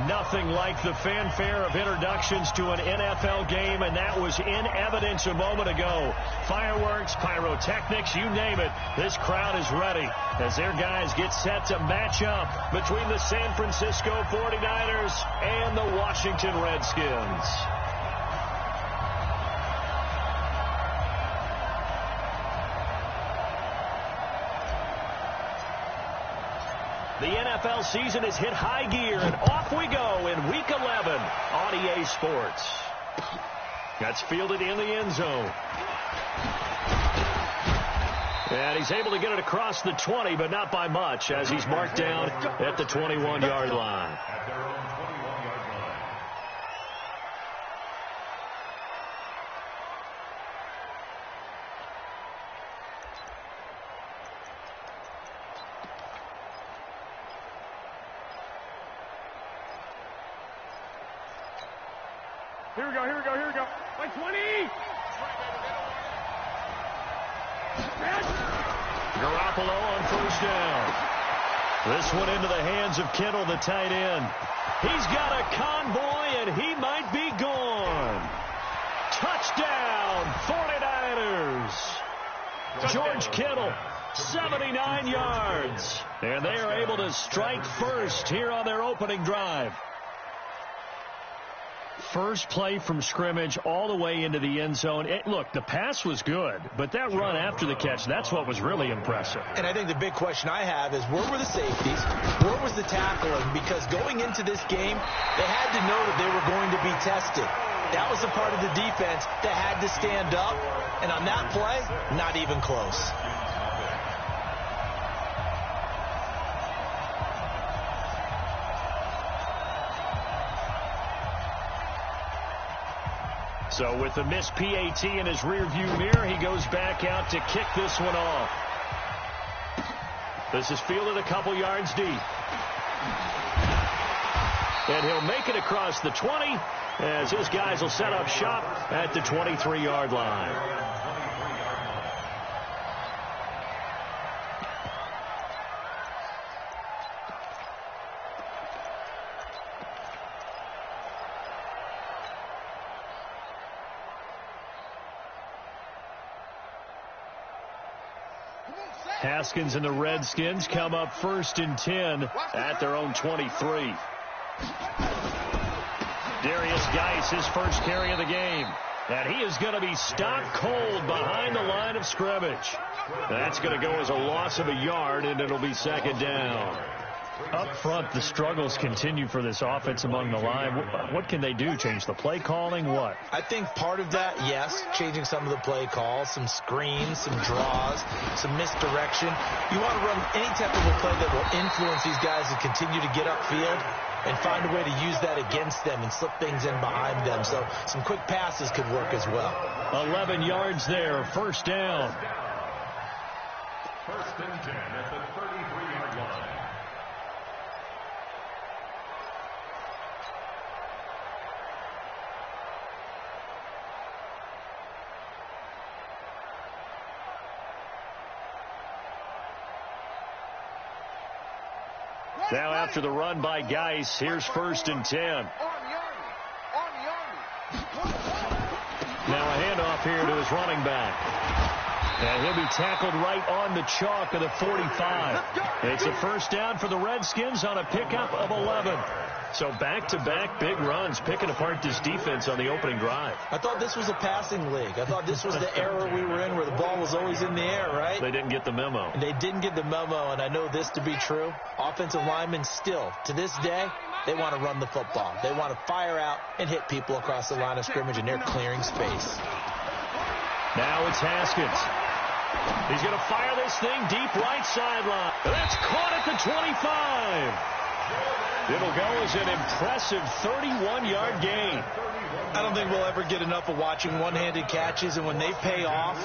Nothing like the fanfare of introductions to an NFL game, and that was in evidence a moment ago. Fireworks, pyrotechnics, you name it. This crowd is ready as their guys get set to match up between the San Francisco 49ers and the Washington Redskins. The NFL season has hit high gear, and off we go in Week 11 on EA Sports. That's fielded in the end zone. And he's able to get it across the 20, but not by much, as he's marked down at the 21-yard line. Here we go. Like 20. Garoppolo on first down. This one into the hands of Kittle, the tight end. He's got a convoy, and he might be gone. Touchdown, 49ers. George Kittle, 79 yards. And they are able to strike first here on their opening drive. First play from scrimmage all the way into the end zone. Look, the pass was good, but that run after the catch, that's what was really impressive. And I think the big question I have is, where were the safeties? Where was the tackling? Because going into this game, they had to know that they were going to be tested. That was the part of the defense that had to stand up. And on that play, not even close. So with the missed PAT in his rearview mirror, he goes back out to kick this one off. This is fielded a couple yards deep. And he'll make it across the 20 as his guys will set up shop at the 23-yard line. Haskins and the Redskins come up 1st and 10 at their own 23. Darius Geis, his first carry of the game. And he is going to be stopped cold behind the line of scrimmage. That's going to go as a loss of a yard, and it'll be 2nd down. Up front, the struggles continue for this offense among the line. What can they do? Change the play calling? What? I think part of that, yes, changing some of the play calls, some screens, some draws, some misdirection. You want to run any type of a play that will influence these guys to continue to get upfield and find a way to use that against them and slip things in behind them. So some quick passes could work as well. 11 yards there, 1st down. 1st and 10 at the 33-yard line. Now after the run by Geis, here's 1st and 10. Now a handoff here to his running back. And he'll be tackled right on the chalk of the 45. It's a 1st down for the Redskins on a pickup of 11. So back-to-back big runs, picking apart this defense on the opening drive. I thought this was a passing league. I thought this was the era we were in where the ball was always in the air, right? They didn't get the memo. They didn't get the memo, and I know this to be true. Offensive linemen still, to this day, they want to run the football. They want to fire out and hit people across the line of scrimmage, and they're clearing space. Now it's Haskins. He's going to fire this thing deep right sideline. That's caught at the 25. It'll go as an impressive 31-yard gain. I don't think we'll ever get enough of watching one-handed catches, and when they pay off,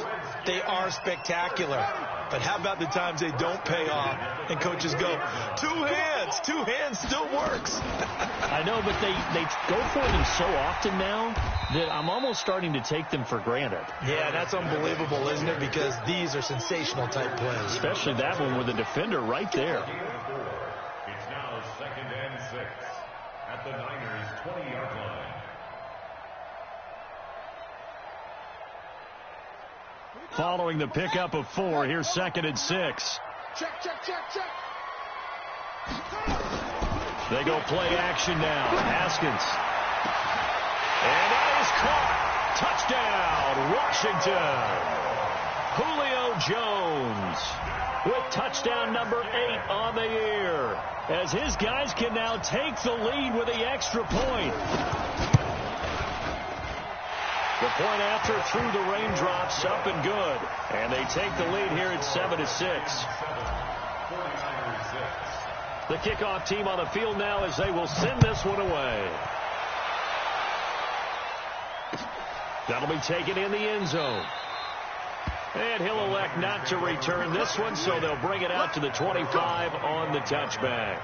they are spectacular. But how about the times they don't pay off and coaches go, two hands still works. I know, but they go for them so often now that I'm almost starting to take them for granted. Yeah, that's unbelievable, isn't it? Because these are sensational type plays. Especially that one with the defender right there. It's now 2nd and 6 at the following the pickup of 4. Here's 2nd and 6. Check. They go play action now. Haskins. And that is caught. Touchdown, Washington. Julio Jones with touchdown number 8 on the year, as his guys can now take the lead with the extra point. The point after through the raindrops, up and good. And they take the lead here at 7-6. The kickoff team on the field now as they will send this one away. That'll be taken in the end zone. And he'll elect not to return this one, so they'll bring it out to the 25 on the touchback.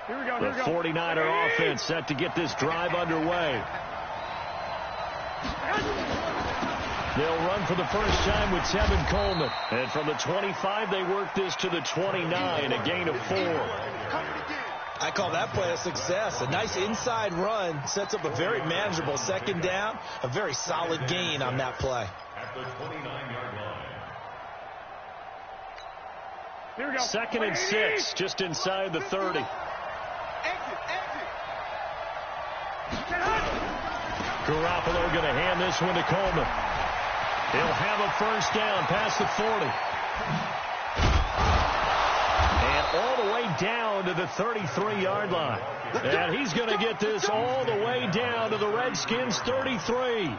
Here we go. The 49er offense set to get this drive underway. They'll run for the first time with Tevin Coleman. And from the 25, they work this to the 29, a gain of 4. I call that play a success. A nice inside run sets up a very manageable 2nd down. A very solid gain on that play. At the 29-yard line. Here we go. 2nd and 6, just inside the 30. Garoppolo going to hand this one to Coleman. He'll have a first down past the 40. And all the way down to the 33-yard line. And he's going to get this all the way down to the Redskins 33.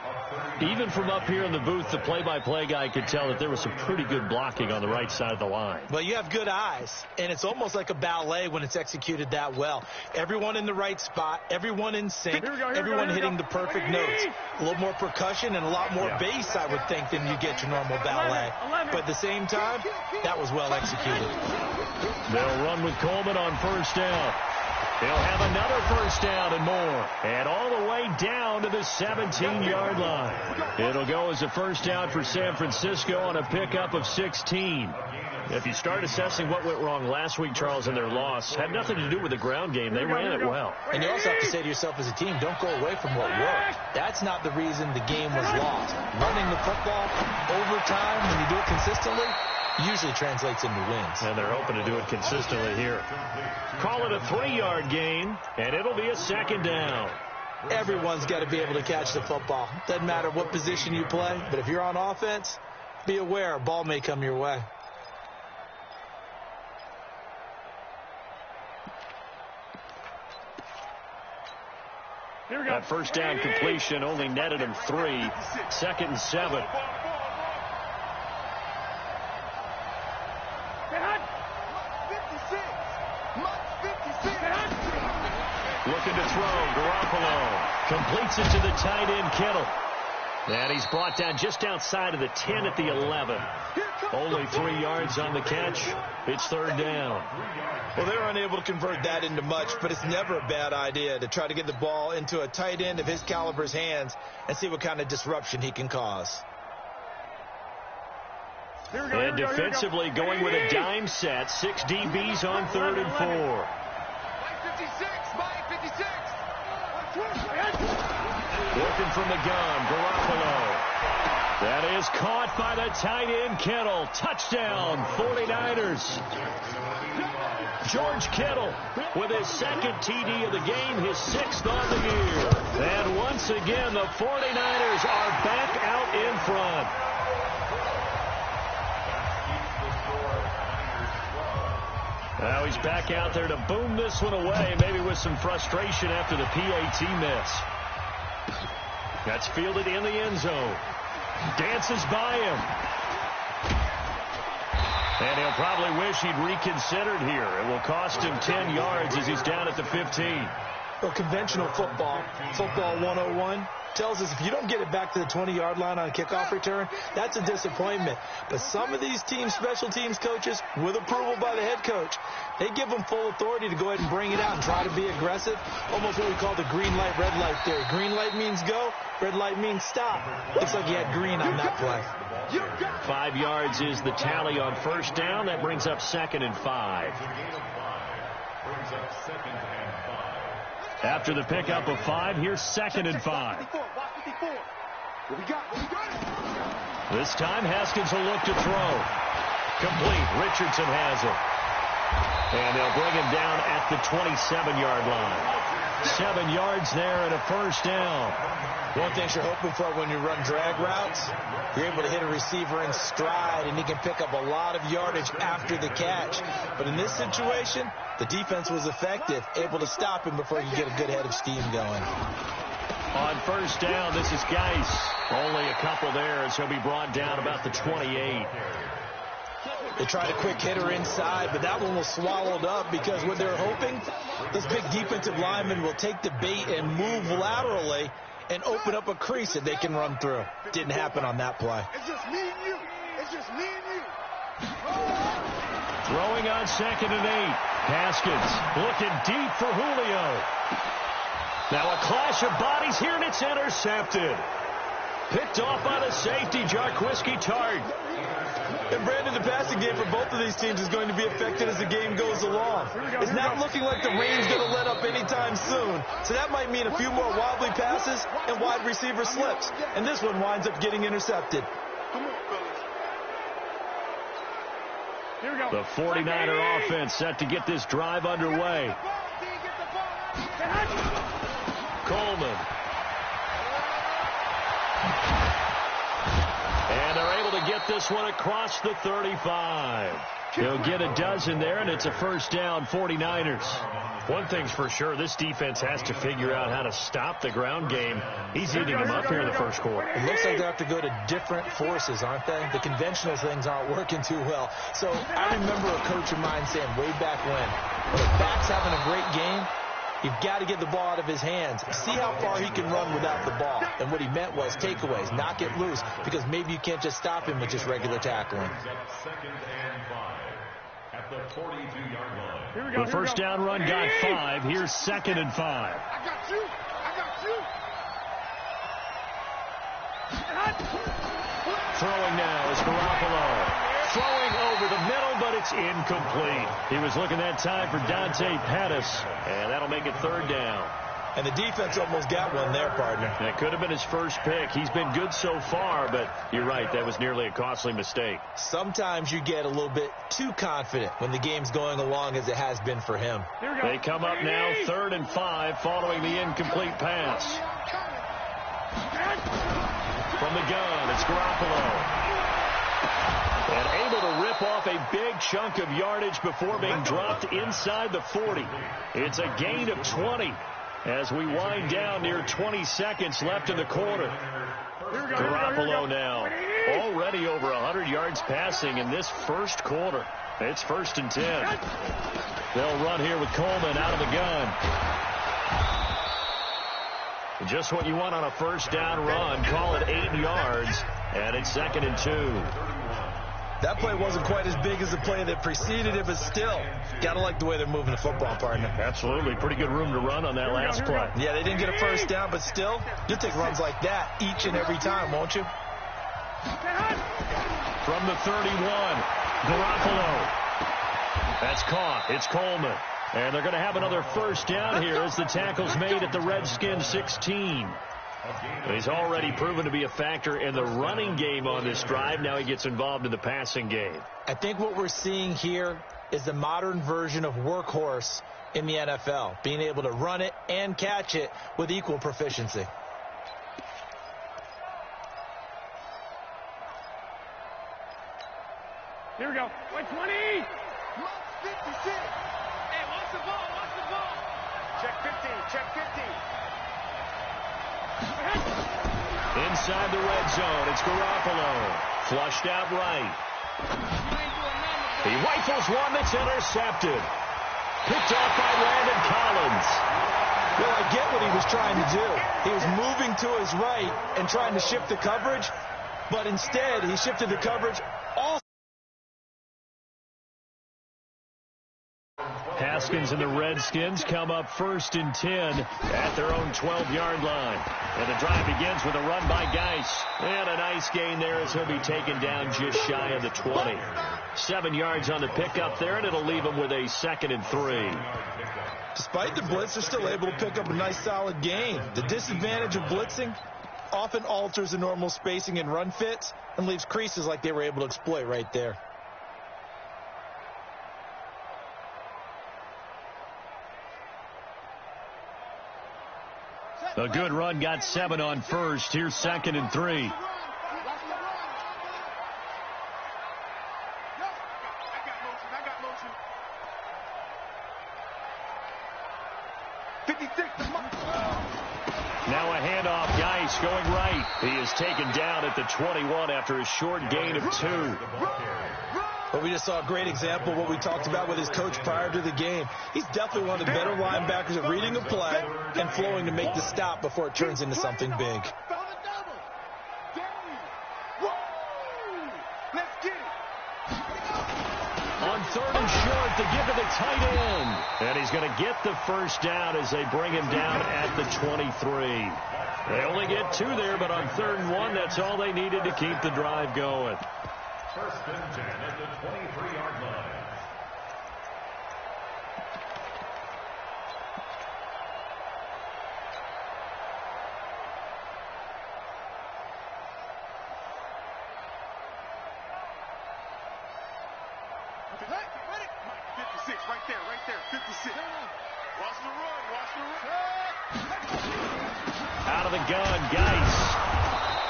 Even from up here in the booth, the play-by-play guy could tell that there was some pretty good blocking on the right side of the line. Well, you have good eyes, and it's almost like a ballet when it's executed that well. Everyone in the right spot, everyone in sync, everyone hitting the perfect notes. A little more percussion and a lot more bass, I would think, than you get your normal ballet. But at the same time, that was well executed. They'll run with Coleman on first down. They'll have another first down and more. And all the way down to the 17-yard line. It'll go as a first down for San Francisco on a pickup of 16. If you start assessing what went wrong last week, Charles, in their loss, had nothing to do with the ground game. They ran it well. And you also have to say to yourself as a team, don't go away from what worked. That's not the reason the game was lost. Running the football over time, when you do it consistently, usually translates into wins. And they're hoping to do it consistently here. Call it a 3-yard gain, and it'll be a 2nd down. Everyone's got to be able to catch the football. Doesn't matter what position you play, but if you're on offense, be aware a ball may come your way. That first down completion only netted him 3. 2nd and 7. Looking to throw. Garoppolo completes it to the tight end, Kittle. And he's brought down just outside of the 10 at the 11. Only 3 yards on the catch. It's 3rd down. Well, they're unable to convert that into much, but it's never a bad idea to try to get the ball into a tight end of his caliber's hands and see what kind of disruption he can cause. And defensively going with a dime set. 6 DBs on 3rd and 4. Working from the gun, Garoppolo. That is caught by the tight end, Kittle. Touchdown, 49ers. George Kittle with his 2nd TD of the game, his 6th on the year. And once again, the 49ers are back out in front. Now he's back out there to boom this one away, maybe with some frustration after the PAT miss. That's fielded in the end zone. Dances by him. And he'll probably wish he'd reconsidered here. It will cost him 10 yards as he's down at the 15. Well, conventional football 101, tells us if you don't get it back to the 20-yard line on a kickoff return, that's a disappointment. But some of these teams, special teams coaches, with approval by the head coach, they give them full authority to go ahead and bring it out and try to be aggressive. Almost what we call the green light, red light theory. Green light means go, red light means stop. Looks like he had green on that play. 5 yards is the tally on first down. That brings up 2nd and 5. Brings up 2nd and 5. After the pickup of 5, here's 2nd and 5. This time, Haskins will look to throw. Complete. Richardson has it. And they'll bring him down at the 27-yard line. 7 yards there and a first down. One thing you're hoping for when you run drag routes, you're able to hit a receiver in stride, and he can pick up a lot of yardage after the catch. But in this situation, the defense was effective, able to stop him before you get a good head of steam going. On first down, this is Geis. Only a couple there as he'll be brought down about the 28. They tried a quick hitter inside, but that one was swallowed up because what they're hoping, this big defensive lineman will take the bait and move laterally and open up a crease that they can run through. Didn't happen on that play. It's just me and you. It's just me and you. Throwing on 2nd and 8. Haskins looking deep for Julio. Now a clash of bodies here, and it's intercepted. Picked off by the safety, Jarquiski Tart. And Brandon, the passing game for both of these teams is going to be affected as the game goes along. It's not looking like the rain's going to let up anytime soon. So that might mean a few more wobbly passes and wide receiver slips. And this one winds up getting intercepted. The 49er offense set to get this drive underway. Coleman. And they're able to get this one across the 35. He'll get a dozen there, and it's a first down, 49ers. One thing's for sure, this defense has to figure out how to stop the ground game. He's eating them up here in the first quarter. It looks like they have to go to different forces, aren't they? The conventional things aren't working too well. So I remember a coach of mine saying way back when a back's having a great game, you've got to get the ball out of his hands. See how far he can run without the ball. And what he meant was takeaways, knock it loose, because maybe you can't just stop him with just regular tackling. 2nd and 5 at the 42-yard line. The first down run got 5. Here's 2nd and 5. I got you. Throwing now is Garoppolo. Throwing over the middle, but it's incomplete. He was looking that time for Dante Pettis, and that'll make it 3rd down. And the defense almost got one there, partner. That could have been his first pick. He's been good so far, but you're right, that was nearly a costly mistake. Sometimes you get a little bit too confident when the game's going along as it has been for him. They come up now 3rd and 5 following the incomplete pass. From the gun, it's Garoppolo. And able to rip off a big chunk of yardage before being dropped inside the 40. It's a gain of 20 as we wind down near 20 seconds left in the quarter. Garoppolo now already over 100 yards passing in this first quarter. It's 1st and 10. They'll run here with Coleman out of the gun. Just what you want on a first down run. Call it 8 yards, and it's 2nd and 2. That play wasn't quite as big as the play that preceded it, but still, got to like the way they're moving the football, partner. Absolutely. Pretty good room to run on that last play. Yeah, they didn't get a first down, but still, you'll take runs like that each and every time, won't you? From the 31, Garoppolo. That's caught. It's Coleman. And they're going to have another first down here as the tackle's made at the Redskins 16. He's already proven to be a factor in the running game on this drive. Now he gets involved in the passing game. I think what we're seeing here is the modern version of workhorse in the NFL, being able to run it and catch it with equal proficiency. Here we go. 120. 56. Hey, watch the ball. Watch the ball. Check 15. Check 15. Inside the red zone, it's Garoppolo. Flushed out right. He rifles one that's intercepted. Picked off by Landon Collins. Well, I get what he was trying to do. He was moving to his right and trying to shift the coverage, but instead he shifted the coverage all. Haskins and the Redskins come up 1st and 10 at their own 12-yard line. And the drive begins with a run by Geis. And a nice gain there as he'll be taken down just shy of the 20. 7 yards on the pickup there, and it'll leave him with a 2nd and 3. Despite the blitz, they're still able to pick up a nice solid gain. The disadvantage of blitzing often alters the normal spacing and run fits and leaves creases like they were able to exploit right there. A good run got 7 on first. Here's 2nd and 3. Now a handoff. Geis going right. He is taken down at the 21 after a short gain of 2. But we just saw a great example of what we talked about with his coach prior to the game. He's definitely one of the better linebackers at reading a play and flowing to make the stop before it turns into something big. On 3rd and short, the give to the tight end. And he's going to get the first down as they bring him down at the 23. They only get 2 there, but on 3rd and 1, that's all they needed to keep the drive going. 1st and 10 at the 23-yard line. Ready? 56, right there, 56. Watch the run. Out of the gun, Geis.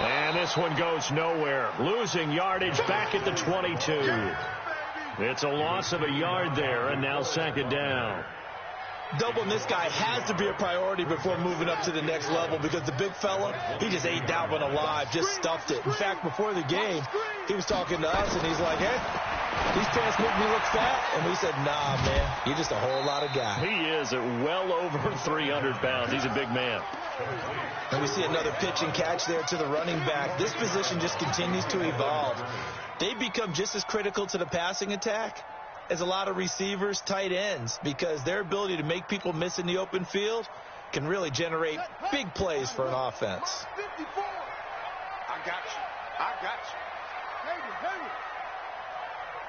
And this one goes nowhere. Losing yardage back at the 22. It's a loss of a yard there, and now 2nd down. Doubling this guy has to be a priority before moving up to the next level because the big fella, he just ate that one alive, just stuffed it. In fact, before the game, he was talking to us, and he's like, hey, these pants make me look fat. And we said, nah, man, you're just a whole lot of guy. He is at well over 300 pounds. He's a big man. And we see another pitch and catch there to the running back. This position just continues to evolve. They become just as critical to the passing attack as a lot of receivers, tight ends, because their ability to make people miss in the open field can really generate big plays for an offense. 54. I got you.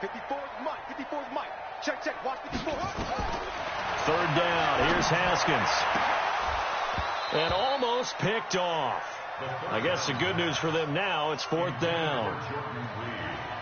54 is Mike. 54 is Mike. Check. Watch 54. 3rd down. Here's Haskins. And almost picked off. I guess the good news for them now, it's 4th down.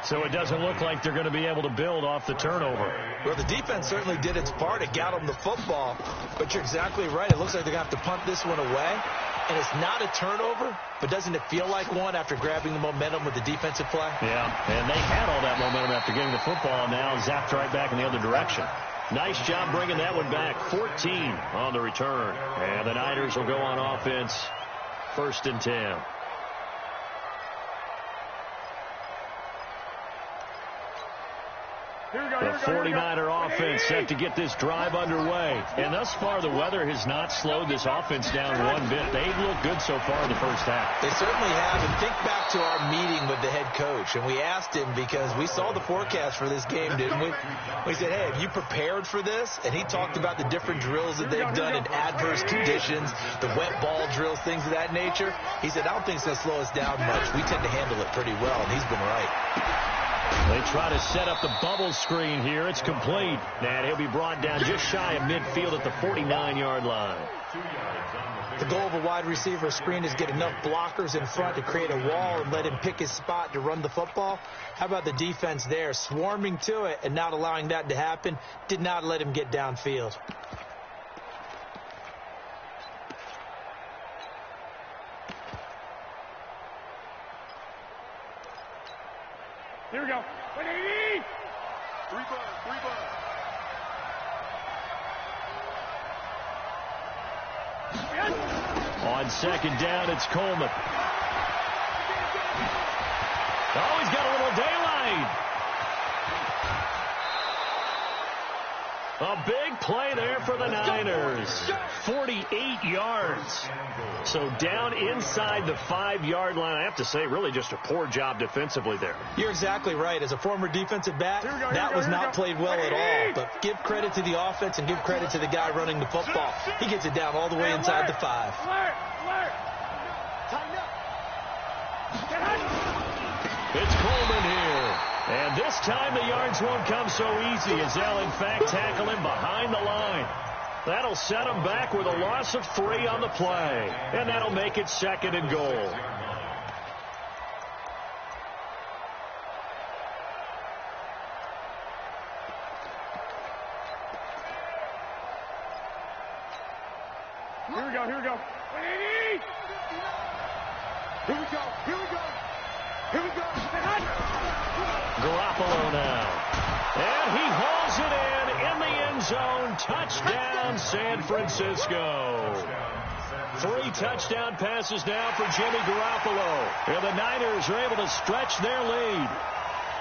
So it doesn't look like they're going to be able to build off the turnover. Well, the defense certainly did its part. It got them the football. But you're exactly right. It looks like they're going to have to punt this one away. And it's not a turnover, but doesn't it feel like one after grabbing the momentum with the defensive play? Yeah, and they had all that momentum after getting the football, and now zapped right back in the other direction. Nice job bringing that one back. 14 on the return. And the Niners will go on offense. 1st and 10. The 49er offense set to get this drive underway. And thus far, the weather has not slowed this offense down one bit. They've looked good so far in the first half. They certainly have. And think back to our meeting with the head coach. And we asked him because we saw the forecast for this game, didn't we? We said, hey, have you prepared for this? And he talked about the different drills that they've done in adverse conditions, the wet ball drills, things of that nature. He said, I don't think it's going to slow us down much. We tend to handle it pretty well, and he's been right. They try to set up the bubble screen here. It's complete. And he'll be brought down just shy of midfield at the 49-yard line. The goal of a wide receiver screen is get enough blockers in front to create a wall and let him pick his spot to run the football. How about the defense there, swarming to it and not allowing that to happen? Did not let him get downfield. Here we go. 180. 3 bugs. On 2nd down, it's Coleman. Oh, he's got a little daylight. A big play there for the Niners. 48 yards. So down inside the 5-yard line. I have to say, really just a poor job defensively there. You're exactly right. As a former defensive back, that was not played well at all. But give credit to the offense and give credit to the guy running the football. He gets it down all the way inside the 5. It's Coleman here. And this time the yards won't come so easy as they'll, in fact, tackle him behind the line. That'll set him back with a loss of 3 on the play. And that'll make it 2nd and goal. Here we go, here we go. Here we go, here we go. Here we go. Garoppolo now. And he hauls it in the end zone. Touchdown, San Francisco. 3 touchdown passes now for Jimmy Garoppolo. And the Niners are able to stretch their lead.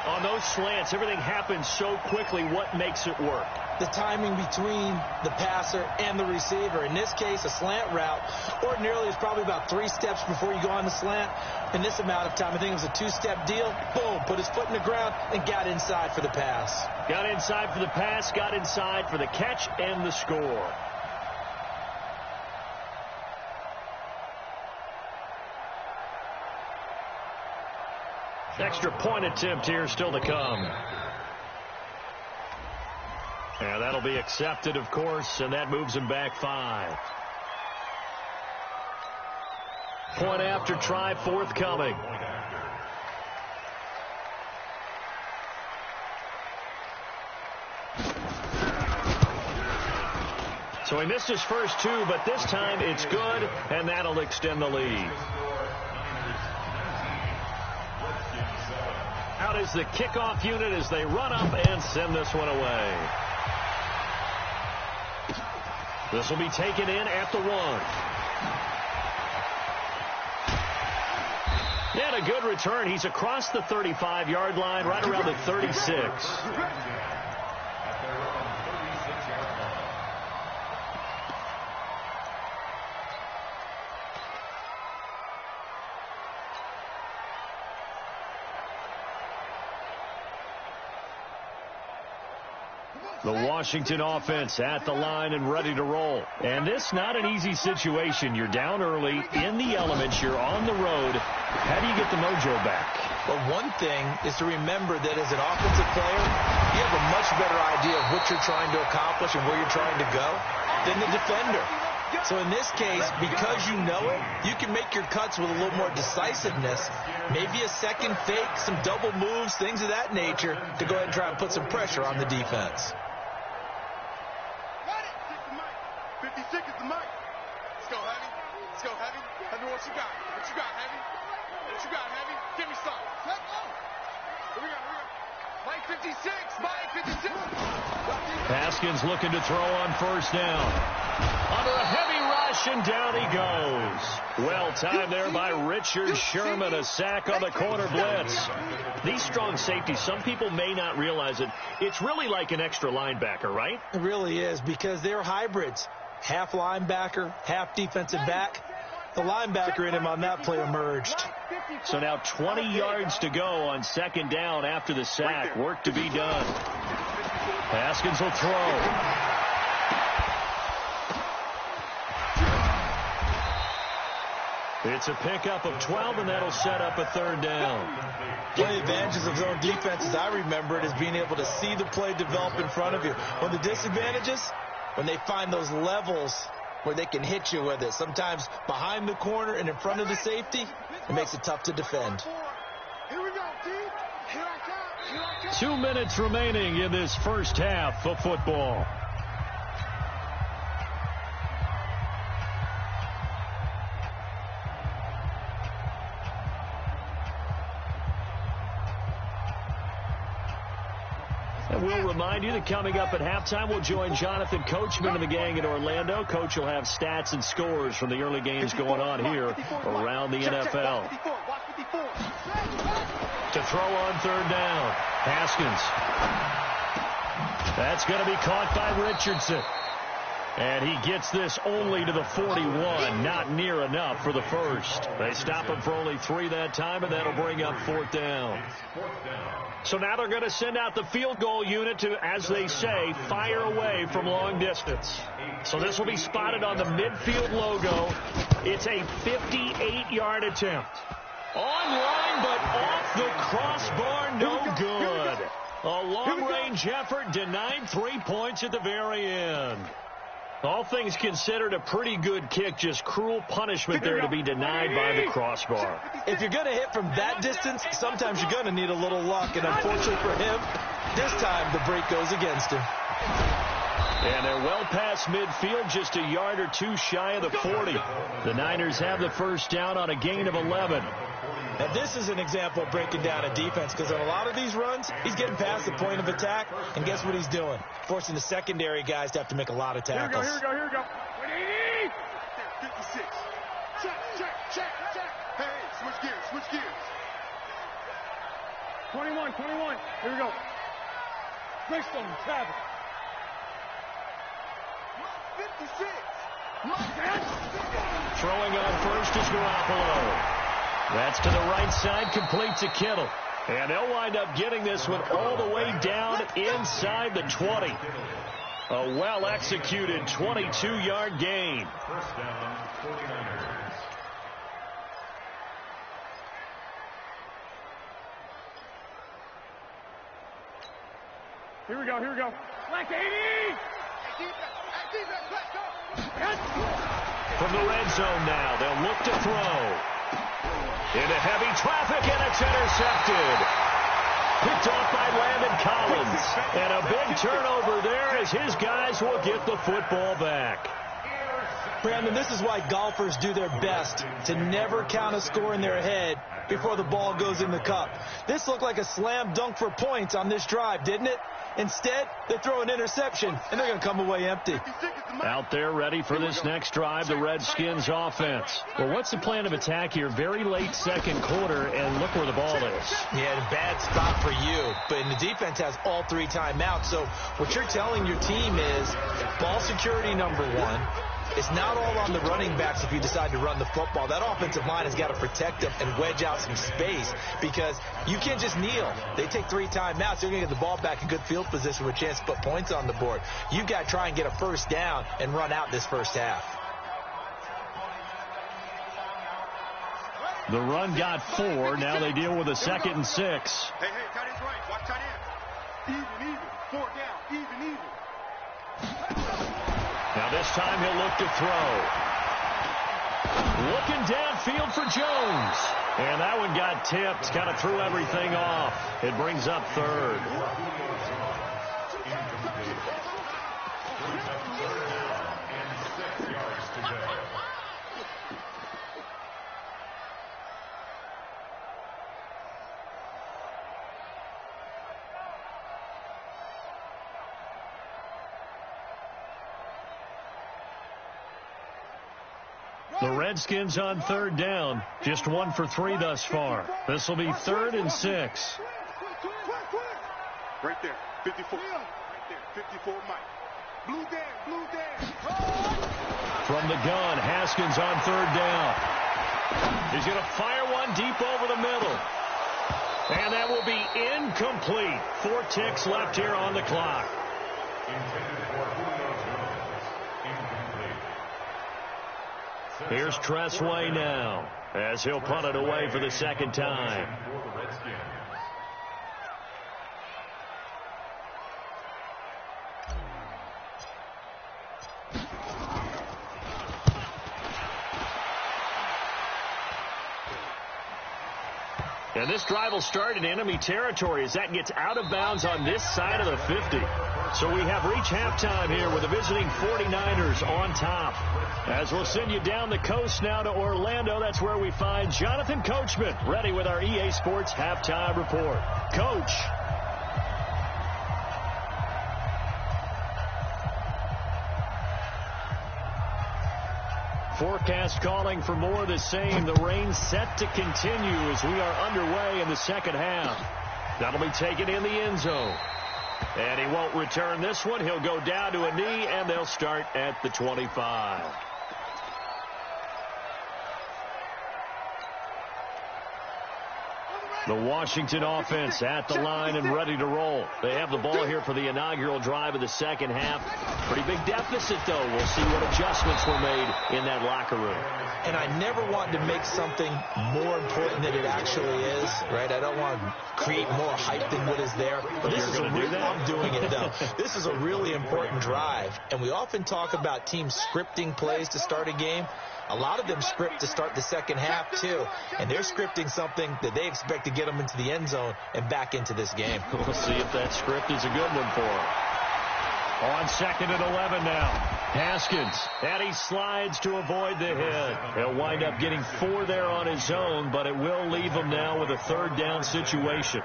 On those slants, everything happens so quickly. What makes it work? The timing between the passer and the receiver. In this case, a slant route ordinarily is probably about 3 steps before you go on the slant. In this amount of time, I think it was a 2-step deal. Boom, put his foot in the ground and got inside for the pass. Got inside for the pass, got inside for the catch and the score. Extra point attempt here still to come. And that'll be accepted, of course, and that moves him back 5. Point after try forthcoming. So he missed his first 2, but this time it's good, and that'll extend the lead. Out is the kickoff unit as they run up and send this one away. This will be taken in at the 1. And a good return. He's across the 35-yard line, right around the 36. The Washington offense at the line and ready to roll. And this not an easy situation. You're down early, in the elements, you're on the road. How do you get the mojo back? Well, one thing is to remember that as an offensive player, you have a much better idea of what you're trying to accomplish and where you're trying to go than the defender. So in this case, because you know it, you can make your cuts with a little more decisiveness, maybe a second fake, some double moves, things of that nature, to go ahead and try and put some pressure on the defense. 56 is the mic. Let's go, Heavy. Let's go, Heavy. Heavy, what you got? What you got, Heavy? What you got, Heavy? Give me some. Here we go, here we go. Mike 56, Mike 56. Haskins looking to throw on first down. Under a heavy rush, and down he goes. Well timed there by Richard Sherman. A sack on the corner blitz. These strong safeties, some people may not realize it. It's really like an extra linebacker, right? It really is, because they're hybrids. Half linebacker, half defensive back. The linebacker in him on that play emerged. So now 20 yards to go on second down after the sack. Work to be done. Haskins will throw. It's a pickup of 12, and that'll set up a third down. One of the advantages of zone defense, as I remember it, is being able to see the play develop in front of you. One of the disadvantages, when they find those levels where they can hit you with it, sometimes behind the corner and in front of the safety, it makes it tough to defend. Here we go, D. Here I come. Here I come. 2 minutes remaining in this first half of football. And we'll remind you that coming up at halftime, we'll join Jonathan Coachman and the gang in Orlando. Coach will have stats and scores from the early games going on here around the NFL. To throw on third down, Haskins. That's going to be caught by Richardson. And he gets this only to the 41. Not near enough for the first. They stop him for only 3 that time, and that'll bring up 4th down. So now they're going to send out the field goal unit to, as they say, fire away from long distance. So this will be spotted on the midfield logo. It's a 58-yard attempt. Online, but off the crossbar, no good. A long-range effort denied 3 points at the very end. All things considered, a pretty good kick, just cruel punishment there to be denied by the crossbar. If you're going to hit from that distance, sometimes you're going to need a little luck, and unfortunately for him, this time the break goes against him. And they're well past midfield, just a yard or 2 shy of the 40. The Niners have the first down on a gain of 11. And this is an example of breaking down a defense, because on a lot of these runs, he's getting past the point of attack, and guess what he's doing? Forcing the secondary guys to have to make a lot of tackles. Here we go. 56. Check. Hey, switch gears. 21. Here we go. Greystone, travel. 56. Throwing on first is Garoppolo. That's to the right side, complete to Kittle. And they'll wind up getting this one all the way down inside the 20. A well-executed 22-yard gain. First down, 49ers. Here we go. Black 80! From the red zone now, they'll look to throw. Into heavy traffic, and it's intercepted. Picked off by Landon Collins. And a big turnover there as his guys will get the football back. Brandon, this is why golfers do their best to never count a score in their head before the ball goes in the cup. This looked like a slam dunk for points on this drive, didn't it? Instead, they throw an interception, and they're going to come away empty. Out there ready for this next drive, the Redskins offense. Well, what's the plan of attack here? Very late second quarter, and look where the ball is. Yeah, a bad spot for you, but the defense has all 3 timeouts. So what you're telling your team is ball security number 1. It's not all on the running backs if you decide to run the football. That offensive line has got to protect them and wedge out some space because you can't just kneel. They take 3 timeouts. They're going to get the ball back in good field position with a chance to put points on the board. You've got to try and get a first down and run out this first half. The run got 4. Now they deal with a 2nd and 6. Hey, tight end's right. Watch tight end. Even. 4 down. Even. Now this time he'll look to throw. Looking downfield for Jones. And that one got tipped. Kind of threw everything off. It brings up 3rd. And 6 yards to go. The Redskins on 3rd down. Just 1 for 3 thus far. This will be 3rd and 6. Right there. 54. Right there. 54, Mike. Blue Dan. From the gun, Haskins on 3rd down. He's going to fire one deep over the middle. And that will be incomplete. 4 ticks left here on the clock. Here's Tressway now as he'll punt it away for the 2nd time. And this drive will start in enemy territory as that gets out of bounds on this side of the 50. So we have reached halftime here with the visiting 49ers on top. As we'll send you down the coast now to Orlando, that's where we find Jonathan Coachman ready with our EA Sports Halftime Report. Coach. Forecast calling for more of the same. The rain set to continue as we are underway in the 2nd half. That'll be taken in the end zone. And he won't return this one. He'll go down to a knee, and they'll start at the 25. The Washington offense at the line and ready to roll. They have the ball here for the inaugural drive of the second half. Pretty big deficit, though. We'll see what adjustments were made in that locker room. And I never want to make something more important than it actually is, right? I don't want to create more hype than what is there. But this is I'm doing it, though. This is a really important drive. And we often talk about teams scripting plays to start a game. A lot of them script to start the second half, too. And they're scripting something that they expect to get them into the end zone and back into this game. We'll see if that script is a good one for them. On 2nd and 11 now. Haskins. And he slides to avoid the hit. He'll wind up getting 4 there on his own, but it will leave him now with a 3rd down situation.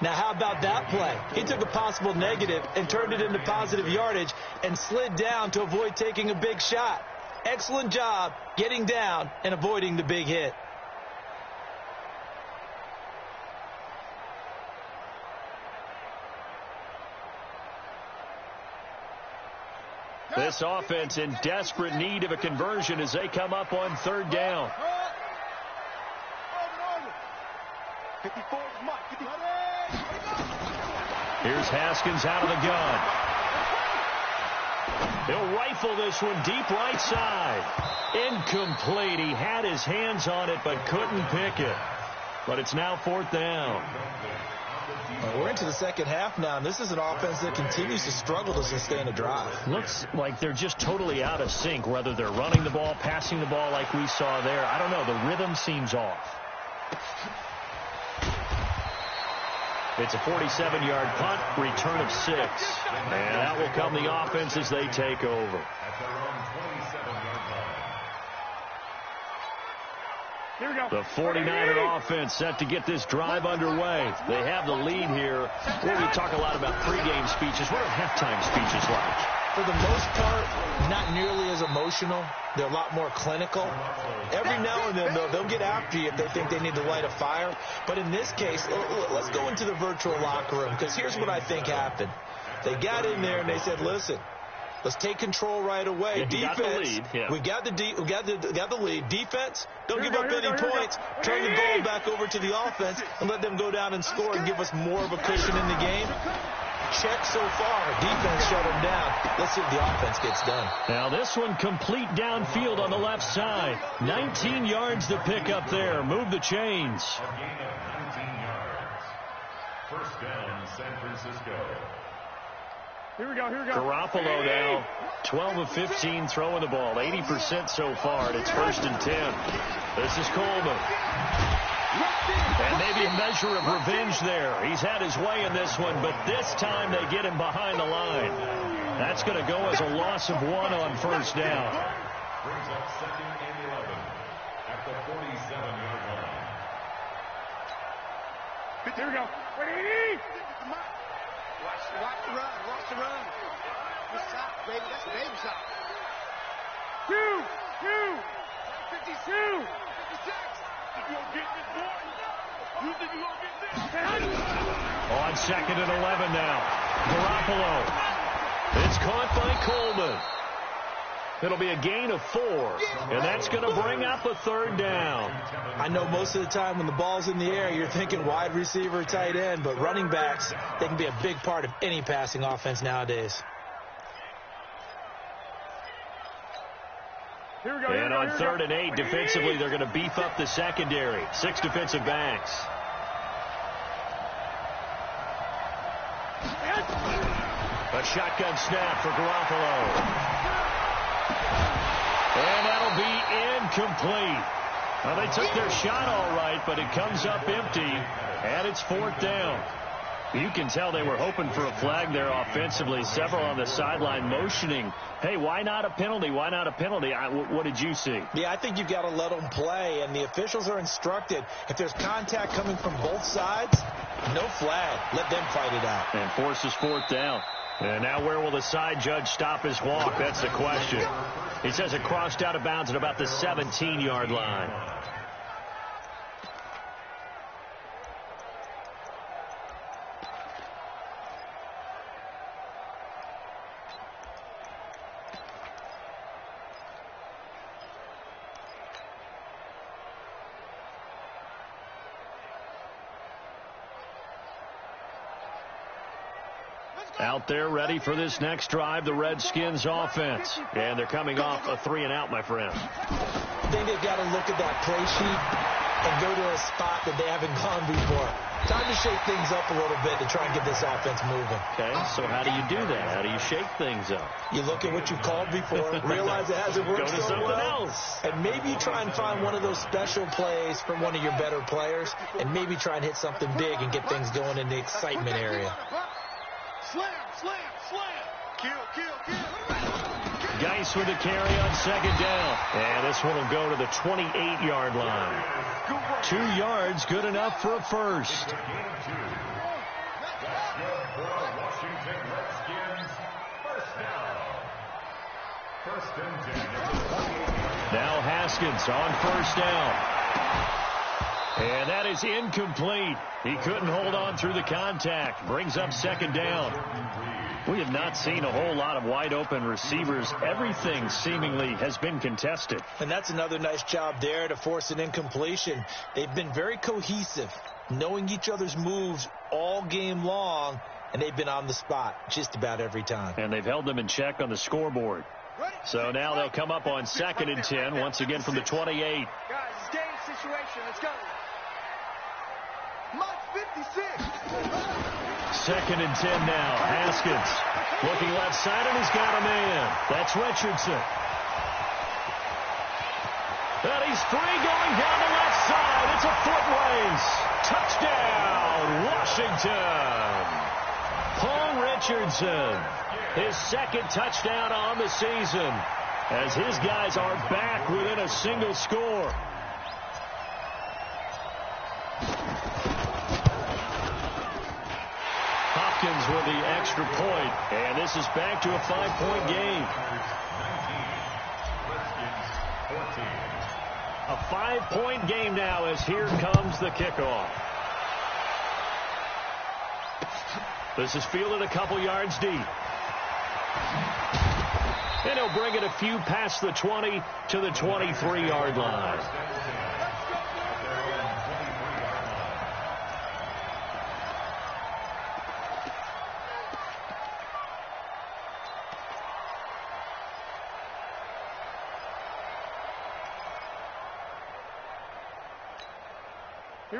Now, how about that play? He took a possible negative and turned it into positive yardage and slid down to avoid taking a big shot. Excellent job getting down and avoiding the big hit. This offense in desperate need of a conversion as they come up on 3rd down. 54, Here's Haskins out of the gun. He'll rifle this one deep right side. Incomplete. He had his hands on it but couldn't pick it. But it's now 4th down. We're into the second half now, and this is an offense that continues to struggle to sustain a drive. Looks like they're just totally out of sync, whether they're running the ball, passing the ball like we saw there. I don't know. The rhythm seems off. It's a 47-yard punt, return of 6. And that will come the offense as they take over. Here we go. The 49er offense set to get this drive underway. They have the lead here. Well, we talk a lot about pregame speeches. What are halftime speeches like? For the most part, not nearly as emotional. They're a lot more clinical. Every now and then, though, they'll get after you if they think they need to light a fire. But in this case, let's go into the virtual locker room, because here's what I think happened. They got in there and they said, listen, let's take control right away. Yeah, Defense, we got the lead. Defense, don't give up any points. Turn the ball back over to the offense and let them go down and score and give us more of a cushion in the game. Check so far. Defense shut them down. Let's see if the offense gets done. Now this one complete downfield on the left side. 19 yards to pick up there. Move the chains. A gain of 19 yards. 1st down, San Francisco. Here we go. Garoppolo now, 12 of 15 throwing the ball. 80% so far, and it's 1st and 10. This is Coleman. And maybe a measure of revenge there. He's had his way in this one, but this time they get him behind the line. That's going to go as a loss of 1 on 1st down. Brings up 2nd and 11 at the 47-yard line. Here we go. Ready? Watch the run. Watch the run. This shot, baby. That's a baby shot. 52. 56. You gonna get this, boy? You think you gonna get this? On 2nd and 11 now. Garoppolo. It's caught by Coleman. It'll be a gain of 4, and that's going to bring up a 3rd down. I know most of the time when the ball's in the air, you're thinking wide receiver, tight end, but running backs, they can be a big part of any passing offense nowadays. Here we go. And on 3rd and 8, defensively, they're going to beef up the secondary. 6 defensive backs. A shotgun snap for Garoppolo. And that'll be incomplete. Well, they took their shot all right, but it comes up empty, and it's 4th down. You can tell they were hoping for a flag there offensively. Several on the sideline motioning, hey, why not a penalty? Why not a penalty? What did you see? Yeah, I think you've got to let them play, and the officials are instructed. If there's contact coming from both sides, no flag. Let them fight it out. And forces 4th down. And now where will the side judge stop his walk? That's the question. He says it crossed out of bounds at about the 17-yard line. Out there ready for this next drive, the Redskins offense. And they're coming off a 3-and-out, my friend. I think they've got to look at that play sheet and go to a spot that they haven't gone before. Time to shake things up a little bit to try and get this offense moving. Okay, so how do you do that? How do you shake things up? You look at what you've called before, realize it hasn't worked Go to so something well, else. and maybe you try and find one of those special plays from one of your better players, and maybe try and hit something big and get things going in the excitement area. Slam, slam, slam. Kill, kill, kill. Geis with the carry on second down. And this one will go to the 28-yard line. 2 yards, good enough for a first. Washington Redskins, first down. First and 10 at the 28. Now Haskins on first down. And that is incomplete. He couldn't hold on through the contact. Brings up second down. We have not seen a whole lot of wide-open receivers. Everything seemingly has been contested. And that's another nice job there to force an incompletion. They've been very cohesive, knowing each other's moves all game long, and they've been on the spot just about every time. And they've held them in check on the scoreboard. So now they'll come up on second and 10, once again from the 28. Guys, it's game situation. Let's go. Mike 56. Second and 10 now. Haskins looking left side, and he's got a man. That's Richardson. And he's free going down the left side. It's a foot race. Touchdown, Washington. Paul Richardson, his second touchdown on the season, as his guys are back within a single score. Hopkins with the extra point, and this is back to a 5-point game. 19, Redskins 14. A 5-point game now as here comes the kickoff. This is fielded a couple yards deep. And he'll bring it a few past the 20 to the 23-yard line.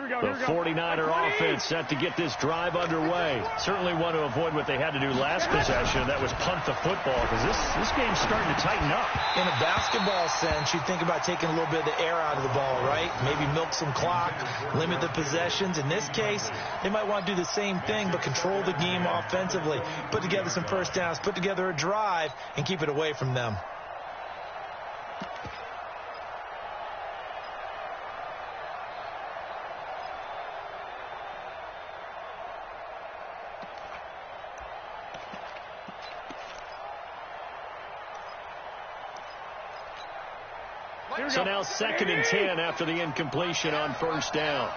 The 49er offense set to get this drive underway. Certainly want to avoid what they had to do last possession. That was punt the football, because this game's starting to tighten up. In a basketball sense, you think about taking a little bit of the air out of the ball, right? Maybe milk some clock, limit the possessions. In this case, they might want to do the same thing, but control the game offensively. Put together some first downs, put together a drive, and keep it away from them. So now second and 10 after the incompletion on first down.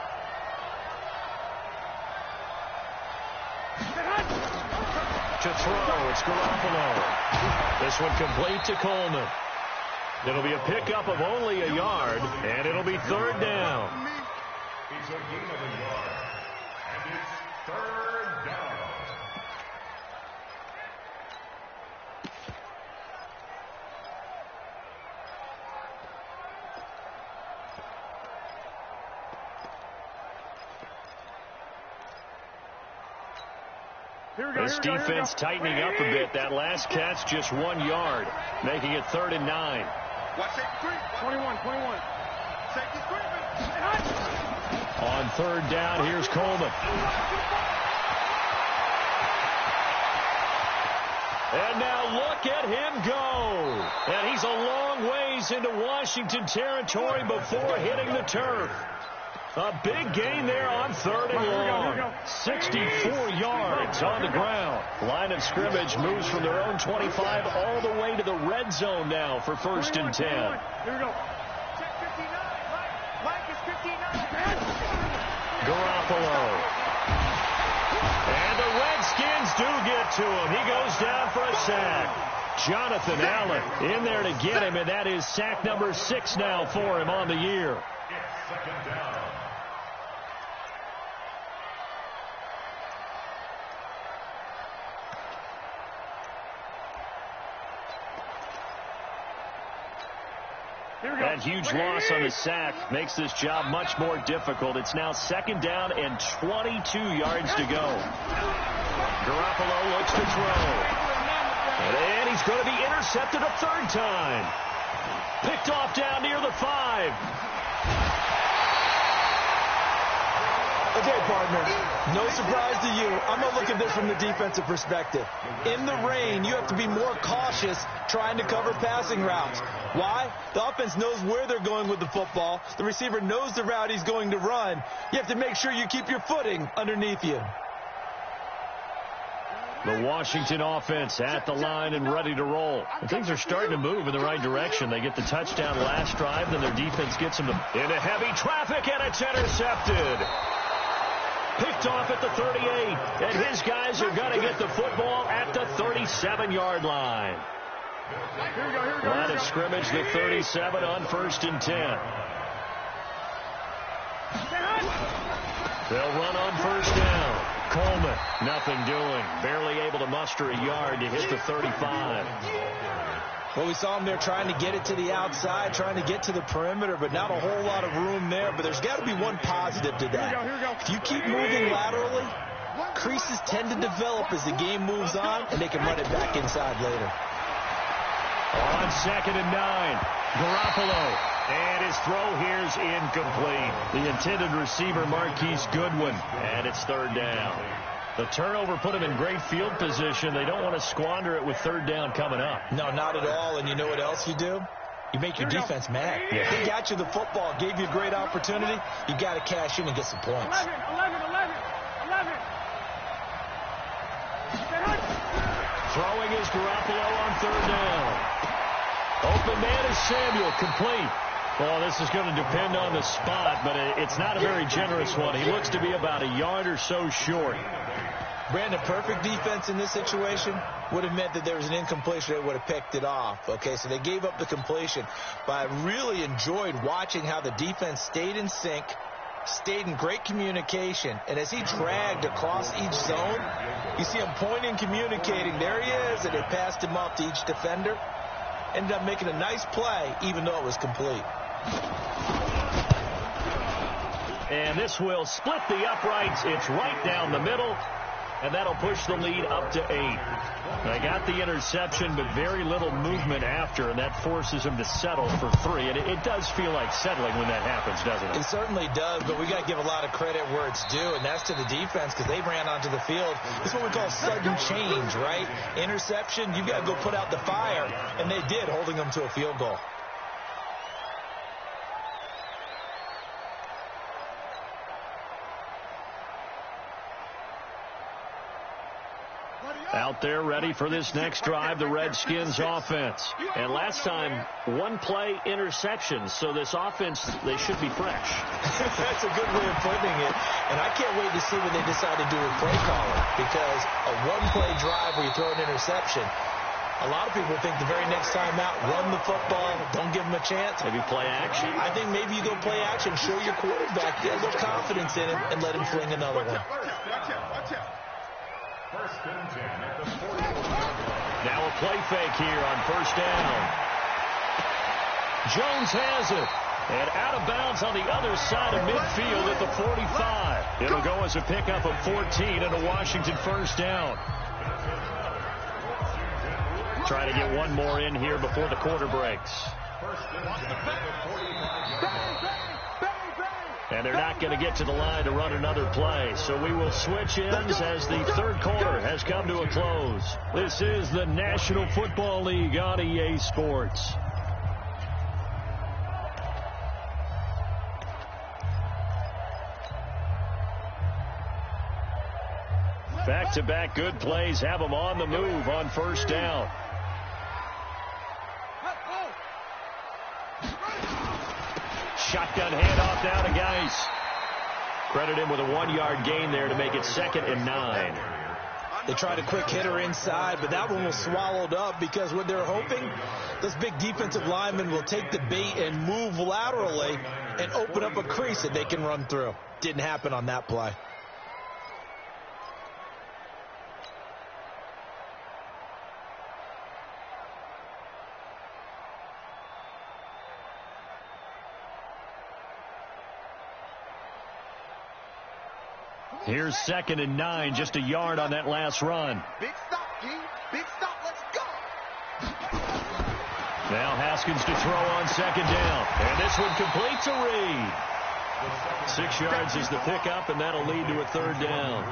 To throw, it's Garoppolo. This one complete to Coleman. It'll be a pickup of only a yard, and it'll be third down. It's a gain of a yard, and it's third down. This defense tightening up a bit. That last catch just 1 yard, making it 3rd and 9. Watch safety screen. 21. Safety screen. On third down, here's Coleman. And now look at him go. And he's a long ways into Washington territory before hitting the turf. A big gain there on third and long. 64 yards on the ground. Line of scrimmage moves from their own 25 all the way to the red zone now for first and 10. Here we go. Check 59. Mike is 59. Garoppolo. And the Redskins do get to him. He goes down for a sack. Jonathan Allen in there to get him, and that is sack number 6 now for him on the year. It's second down. That huge loss on the sack makes this job much more difficult. It's now 2nd down and 22 yards to go. Garoppolo looks to throw. And he's going to be intercepted a 3rd time. Picked off down near the 5. Okay, partner, no surprise to you. I'm going to look at this from the defensive perspective. In the rain, you have to be more cautious trying to cover passing routes. Why? The offense knows where they're going with the football. The receiver knows the route he's going to run. You have to make sure you keep your footing underneath you. The Washington offense at the line and ready to roll. And things are starting to move in the right direction. They get the touchdown last drive, then their defense gets them into heavy traffic, and it's intercepted. Picked off at the 38, and his guys are going to get the football at the 37-yard line. Line of scrimmage, the 37 on 1st and 10. They'll run on 1st down. Coleman, nothing doing. Barely able to muster a yard to hit the 35. Well, we saw him there trying to get it to the outside, trying to get to the perimeter, but not a whole lot of room there. But there's got to be one positive to that. If you keep moving laterally, creases tend to develop as the game moves on, and they can run it back inside later. On 2nd and 9, Garoppolo. And his throw here's incomplete. The intended receiver, Marquise Goodwin. And it's 3rd down. The turnover put him in great field position. They don't want to squander it with 3rd down coming up. No, not at all. And you know what else you do? You make your defense mad. Yeah. They got you the football, gave you a great opportunity. You got to cash in and get some points. 11. Throwing is Garoppolo on 3rd down. Open man is Samuel, complete. Well, this is going to depend on the spot, but it's not a very generous one. He looks to be about a yard or so short. Brandon, perfect defense in this situation would have meant that there was an incompletion. They would have picked it off. Okay, so they gave up the completion. But I really enjoyed watching how the defense stayed in sync, stayed in great communication, and as he dragged across each zone, you see him pointing, communicating. There he is, and they passed him off to each defender. Ended up making a nice play, even though it was complete. And this will split the uprights. It's right down the middle, and that'll push the lead up to 8. They got the interception, but very little movement after, and that forces them to settle for 3. And it does feel like settling when that happens, doesn't it? It certainly does, but we got to give a lot of credit where it's due, and that's to the defense because they ran onto the field. It's what we call sudden change, right? Interception, you got to go put out the fire, and they did, holding them to a field goal. Out there ready for this next drive, the Redskins offense. And last time, 1-play interception. So this offense, they should be fresh. That's a good way of putting it. And I can't wait to see what they decide to do with play calling. Because a 1-play drive where you throw an interception, a lot of people think the very next time out, run the football, don't give them a chance. Maybe play action. I think maybe you go play action, show your quarterback, get a little confidence in him, and let him fling another one. Watch out. 1st and 10 at the 44-yard Now a play fake here on 1st down. Jones has it. And out of bounds on the other side of midfield at the 45. It'll go as a pickup of 14 and a Washington 1st down. Try to get one more in here before the quarter breaks. And they're not going to get to the line to run another play. So we will switch ends as the 3rd quarter has come to a close. This is the National Football League on EA Sports. Back-to-back good plays have them on the move on 1st down. Shotgun handoff down to Geis. Credit him with a 1-yard gain there to make it 2nd and 9. They tried a quick hitter inside, but that one was swallowed up because what they're hoping, this big defensive lineman will take the bait and move laterally and open up a crease that they can run through. Didn't happen on that play. Here's 2nd and 9, just a yard on that last run. Big stop, D. Big stop. Let's go. Now Haskins to throw on 2nd down. And this one complete to Reed. 6 yards is the pickup, and that'll lead to a 3rd down.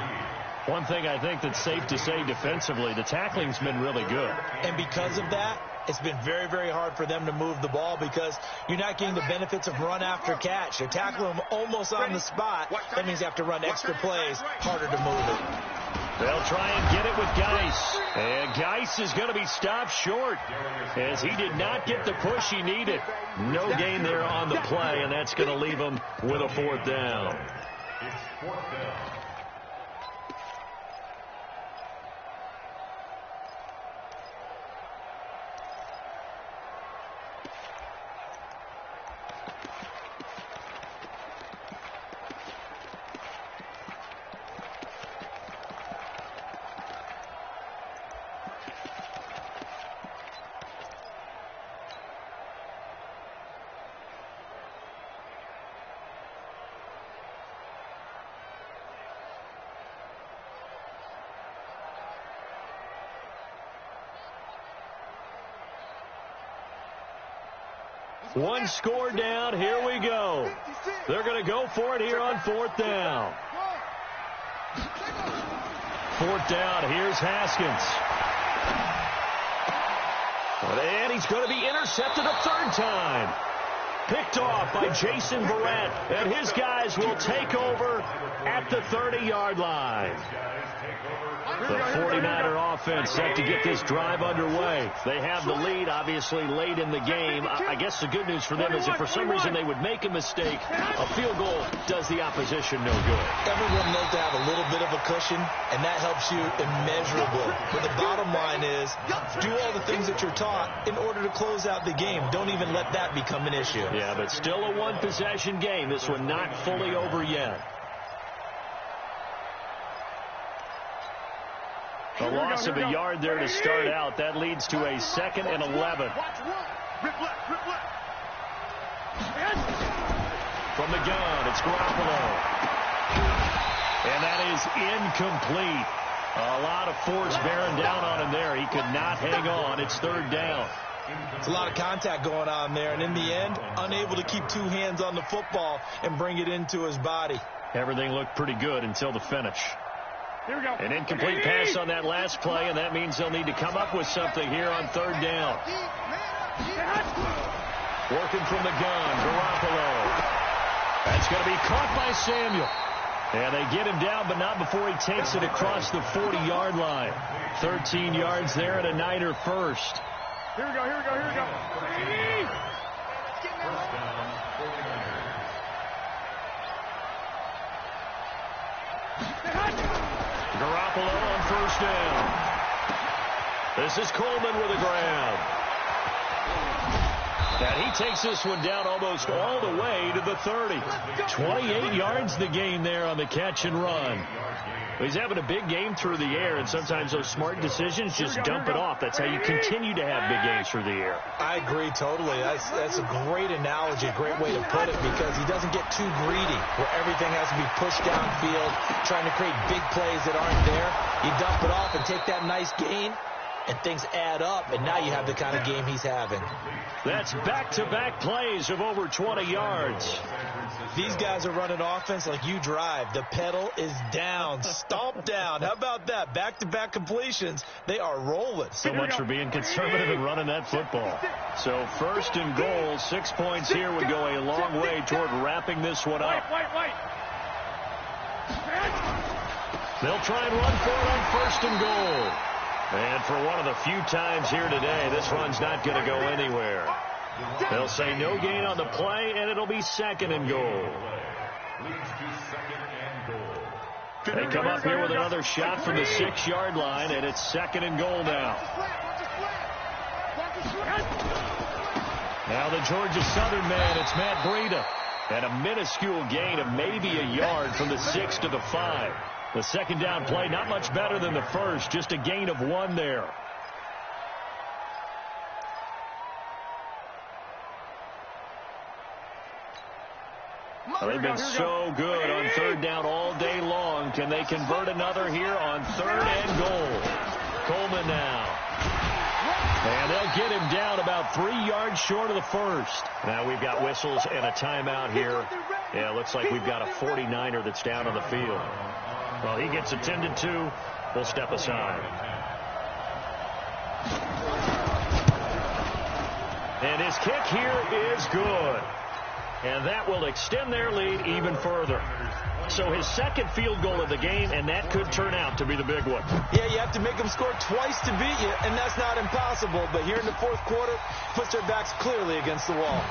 One thing I think that's safe to say defensively, the tackling's been really good. And because of that, it's been very, very hard for them to move the ball because you're not getting the benefits of run after catch. You're tackling them almost on the spot. That means you have to run extra plays, harder to move it. They'll try and get it with Geis. And Geis is going to be stopped short as he did not get the push he needed. No gain there on the play, and that's going to leave him with a 4th down. It's 4th down. One score down. Here we go. They're going to go for it here on 4th down. 4th down. Here's Haskins. And he's going to be intercepted a 3rd time. Picked off by Jason Verrett. And his guys will take over at the 30-yard line. The 49er offense set to get this drive underway. They have the lead, obviously, late in the game. I guess the good news for them is if for some reason they would make a mistake, a field goal does the opposition no good. Everyone knows to have a little bit of a cushion, and that helps you immeasurably. But the bottom line is do all the things that you're taught in order to close out the game. Don't even let that become an issue. Yeah, but still a one-possession game. This one not fully over yet. A loss of a yard there to start out. That leads to a 2nd and 11. From the gun, it's Garoppolo. And that is incomplete. A lot of force bearing down on him there. He could not hang on. It's 3rd down. It's a lot of contact going on there. And in the end, unable to keep 2 hands on the football and bring it into his body. Everything looked pretty good until the finish. Here we go. An incomplete pass on that last play, and that means they'll need to come up with something here on 3rd down. Working from the gun, Garoppolo. That's going to be caught by Samuel. And they get him down, but not before he takes it across the 40-yard line. 13 yards there and a Niner first. Here we go, here we go, here we go. First down, 49ers. Garoppolo on 1st down. This is Coleman with a grab. And he takes this one down almost all the way to the 30. 28 yards the gain there on the catch and run. He's having a big game through the air, and sometimes those smart decisions just dump it off. That's how you continue to have big games through the air. I agree totally. That's a great analogy, a great way to put it, because he doesn't get too greedy where everything has to be pushed downfield, trying to create big plays that aren't there. You dump it off and take that nice gain, and things add up, and now you have the kind of game he's having. That's back-to-back plays of over 20 yards. These guys are running offense like you drive. The pedal is down, stomped down. How about that? Back-to-back completions. They are rolling. So much for being conservative and running that football. So 1st and goal, 6 points here would go a long way toward wrapping this one up. They'll try and run for it on 1st and goal. And for one of the few times here today, this run's not going to go anywhere. They'll say no gain on the play, and it'll be 2nd and goal. They come up here with another shot from the 6-yard line, and it's 2nd and goal now. Now the Georgia Southern man, it's Matt Breida. And a minuscule gain of maybe a yard from the 6 to the 5. The 2nd down play, not much better than the first, just a gain of 1 there. Well, they've been so good on third down all day long. Can they convert another here on third and goal? Coleman now. And they'll get him down about 3 yards short of the first. Now we've got whistles and a timeout here. Yeah, it looks like we've got a 49er that's down on the field. Well, he gets attended to. We'll step aside. And his kick here is good. And that will extend their lead even further. So his second field goal of the game, and that could turn out to be the big one. Yeah, you have to make them score twice to beat you, and that's not impossible. But here in the fourth quarter, puts their backs clearly against the wall.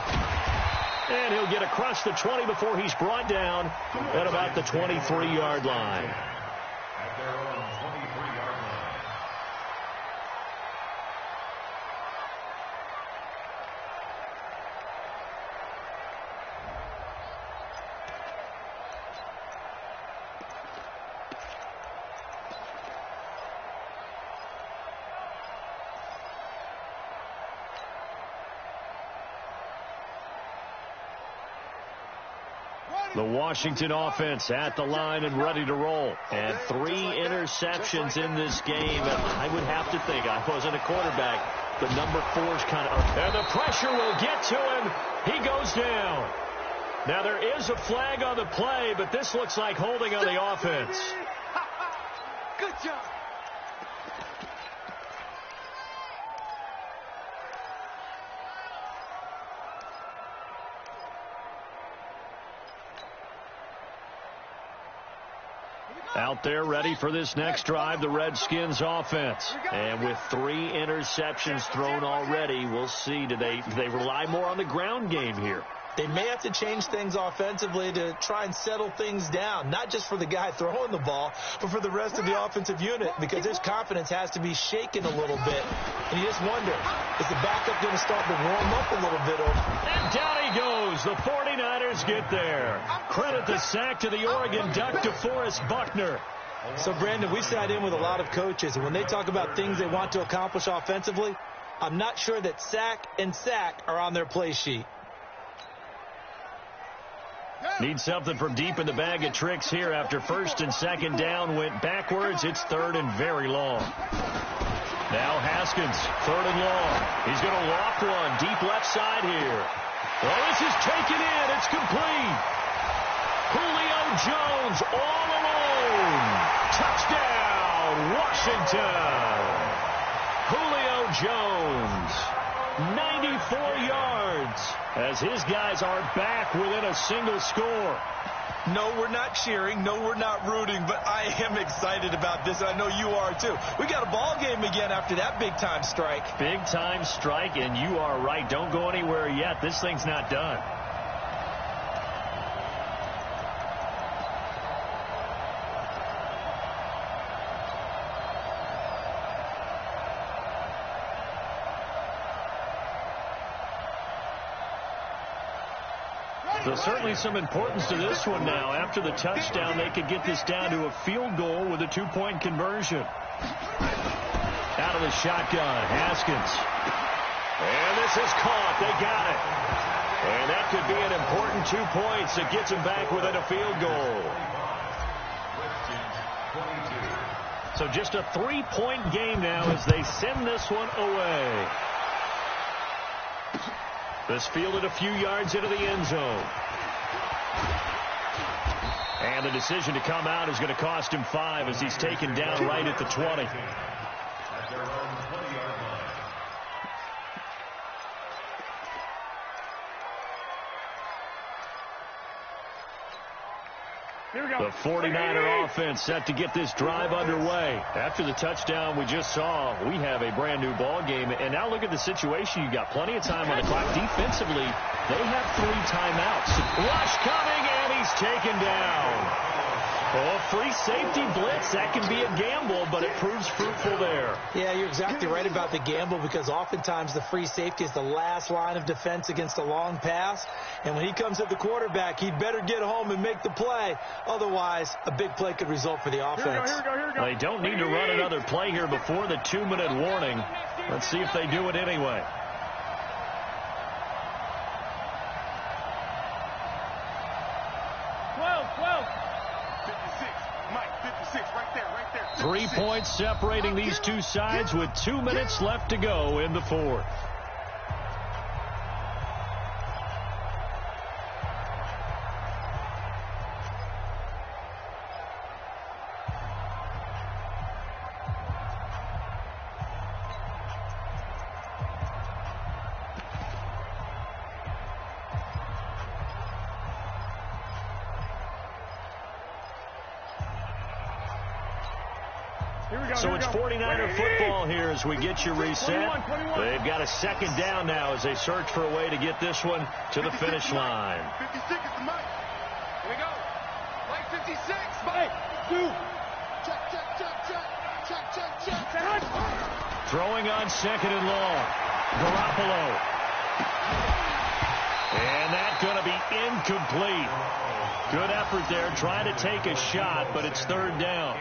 And he'll get across the 20 before he's brought down at about the 23-yard line. At their own 23-yard line. The Washington offense at the line and ready to roll. And 3 interceptions in this game. And I would have to think, I wasn't a quarterback, but number 4's kind of... And the pressure will get to him. He goes down. Now there is a flag on the play, but this looks like holding on the offense. Good job. Out there ready for this next drive, the Redskins offense. And with 3 interceptions thrown already, we'll see. Do they rely more on the ground game here? They may have to change things offensively to try and settle things down, not just for the guy throwing the ball, but for the rest of the offensive unit, because his confidence has to be shaken a little bit. And you just wonder, is the backup going to start to warm up a little bit? And down he goes. The 49ers get there. Credit the sack to the Oregon Duck, DeForest Buckner. So, Brandon, we sat in with a lot of coaches, and when they talk about things they want to accomplish offensively, I'm not sure that sack and sack are on their play sheet. Need something from deep in the bag of tricks here after first and second down went backwards. It's third and very long. Now Haskins, third and long. He's going to loft one deep left side here. Well, this is taken in. It's complete. Julio Jones all alone. Touchdown, Washington. Julio Jones, 94 yards. As his guys are back within a single score. No, we're not cheering. No, we're not rooting. But I am excited about this. I know you are, too. We got a ball game again after that big-time strike. Big-time strike, and you are right. Don't go anywhere yet. This thing's not done. So certainly some importance to this one now. After the touchdown, they could get this down to a field goal with a 2-point conversion. Out of the shotgun, Haskins. And this is caught. They got it. And that could be an important 2 points that gets them back within a field goal. So just a 3-point game now as they send this one away. This fielded a few yards into the end zone. And the decision to come out is going to cost him 5 as he's taken down right at the 20. At their own 20-yard line. Here we go. The 49er offense set to get this drive underway. After the touchdown we just saw, we have a brand new ball game. And now look at the situation. You got plenty of time on the clock. Defensively, they have 3 timeouts. Rush coming, and he's taken down. Oh, free safety blitz. That can be a gamble, but it proves fruitful there. Yeah, you're exactly right about the gamble, because oftentimes the free safety is the last line of defense against a long pass. And when he comes at the quarterback, he'd better get home and make the play. Otherwise, a big play could result for the offense. Here we go. They don't need to run another play here before the 2-minute warning. Let's see if they do it anyway. points separating these two sides with 2 minutes left to go in the fourth. So it's 49er football here as we get you reset. They've got a second down now as they search for a way to get this one to the finish line. 56 is the mic. Here we go. Mike 56. Mike. Check. Throwing on second and long. Garoppolo. And that's going to be incomplete. Good effort there, trying to take a shot, but it's third down.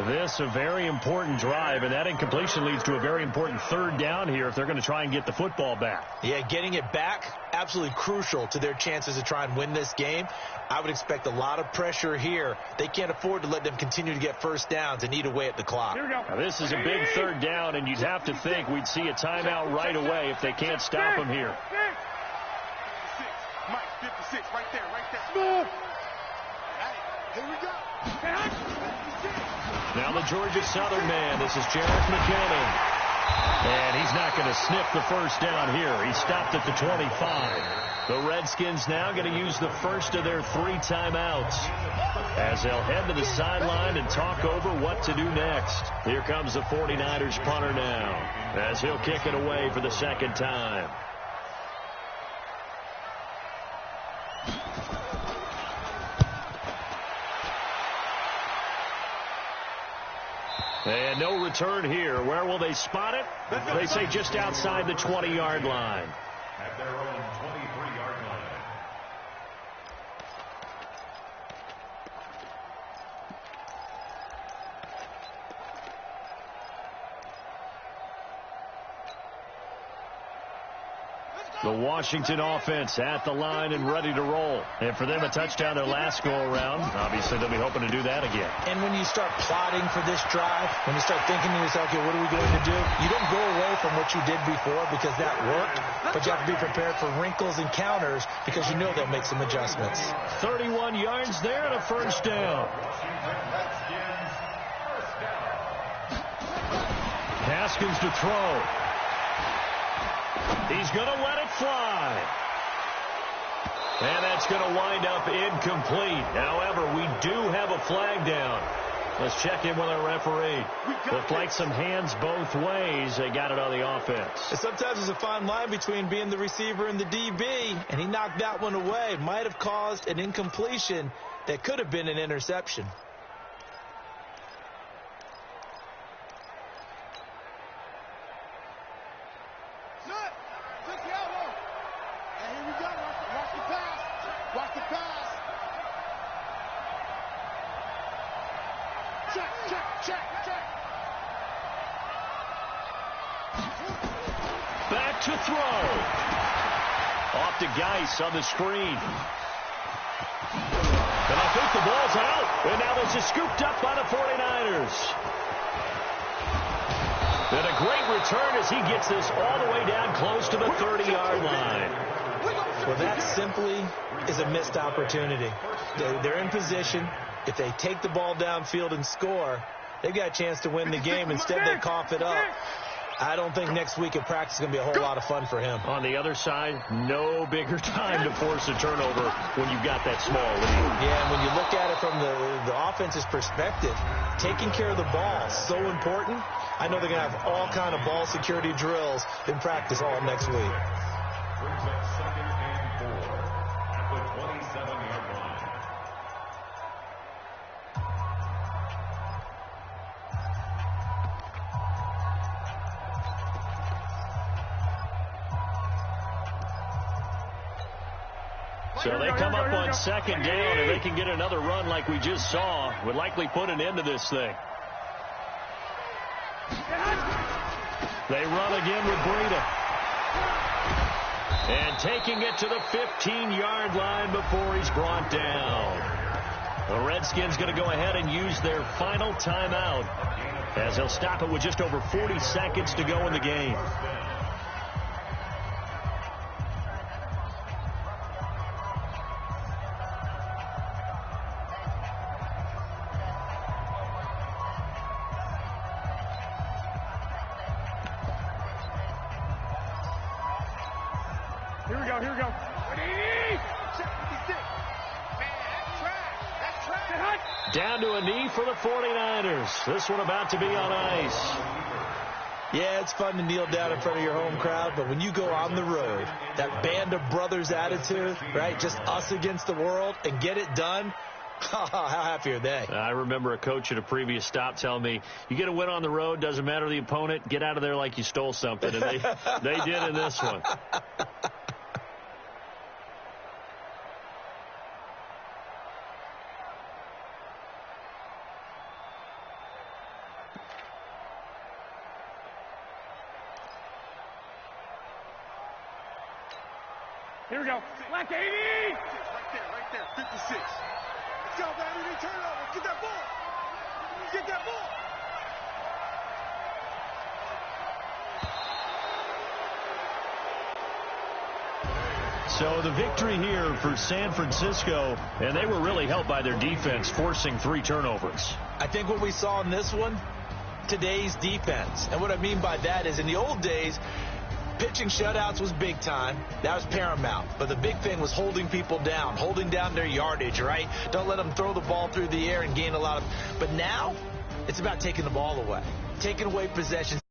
This a very important drive, and that incompletion leads to a very important third down here if they're going to try and get the football back. Yeah, getting it back, absolutely crucial to their chances to try and win this game. I would expect a lot of pressure here. They can't afford to let them continue to get first downs and eat away at the clock. Now, this is a big third down, and you'd have to think we'd see a timeout right away if they can't stop him here. 56. Mike 56. Right there. Here we go. Now the Georgia Southern man. This is Jarrett McKinnon. And he's not going to sniff the first down here. He stopped at the 25. The Redskins now going to use the first of their 3 timeouts as they'll head to the sideline and talk over what to do next. Here comes the 49ers punter now as he'll kick it away for the second time. And no return here. Where will they spot it? They say just outside the 20-yard line. At their own 23-yard line. The Washington offense at the line and ready to roll. And for them, a touchdown their last go-around. Obviously, they'll be hoping to do that again. And when you start plotting for this drive, when you start thinking to yourself, okay, what are we going to do? You don't go away from what you did before because that worked, but you have to be prepared for wrinkles and counters because you know they'll make some adjustments. 31 yards there and a first down. Haskins to throw. He's going to let it fly. And that's going to wind up incomplete. However, we do have a flag down. Let's check in with our referee. Looked like some hands both ways. They got it on the offense. And sometimes there's a fine line between being the receiver and the DB, and he knocked that one away. Might have caused an incompletion that could have been an interception. Back to throw. Off to Geis on the screen. And I think the ball's out. And now this is scooped up by the 49ers. And a great return as he gets this all the way down close to the 30-yard line. Well, that simply is a missed opportunity. They're in position. If they take the ball downfield and score, they've got a chance to win the game. Instead, they cough it up. I don't think next week at practice is going to be a whole lot of fun for him. On the other side, no bigger time to force a turnover when you've got that small lead. Yeah, and when you look at it from the offense's perspective, taking care of the ball is so important. I know they're going to have all kind of ball security drills in practice all next week. Brings up 2nd and 4 at the 27-yard line. So they come up on second down, and they can get another run like we just saw. Would likely put an end to this thing. They run again with Breida. And taking it to the 15-yard line before he's brought down. The Redskins going to go ahead and use their final timeout as they'll stop it with just over 40 seconds to go in the game. Here we go, here we go. Down to a knee for the 49ers. This one about to be on ice. Yeah, it's fun to kneel down in front of your home crowd, but when you go on the road, that band of brothers attitude, right, just us against the world, and get it done, how happy are they? I remember a coach at a previous stop telling me, you get a win on the road, doesn't matter the opponent, get out of there like you stole something, and they did in this one. Here we go. Black 80! Right there, 56. Let's go, baby. Turn it over. Get that ball. Get that ball. So the victory here for San Francisco, and they were really helped by their defense, forcing 3 turnovers. I think what we saw in this one, today's defense. And what I mean by that is in the old days, pitching shutouts was big time. That was paramount. But the big thing was holding people down, holding down their yardage, right? Don't let them throw the ball through the air and gain a lot of... But now, it's about taking the ball away, taking away possessions.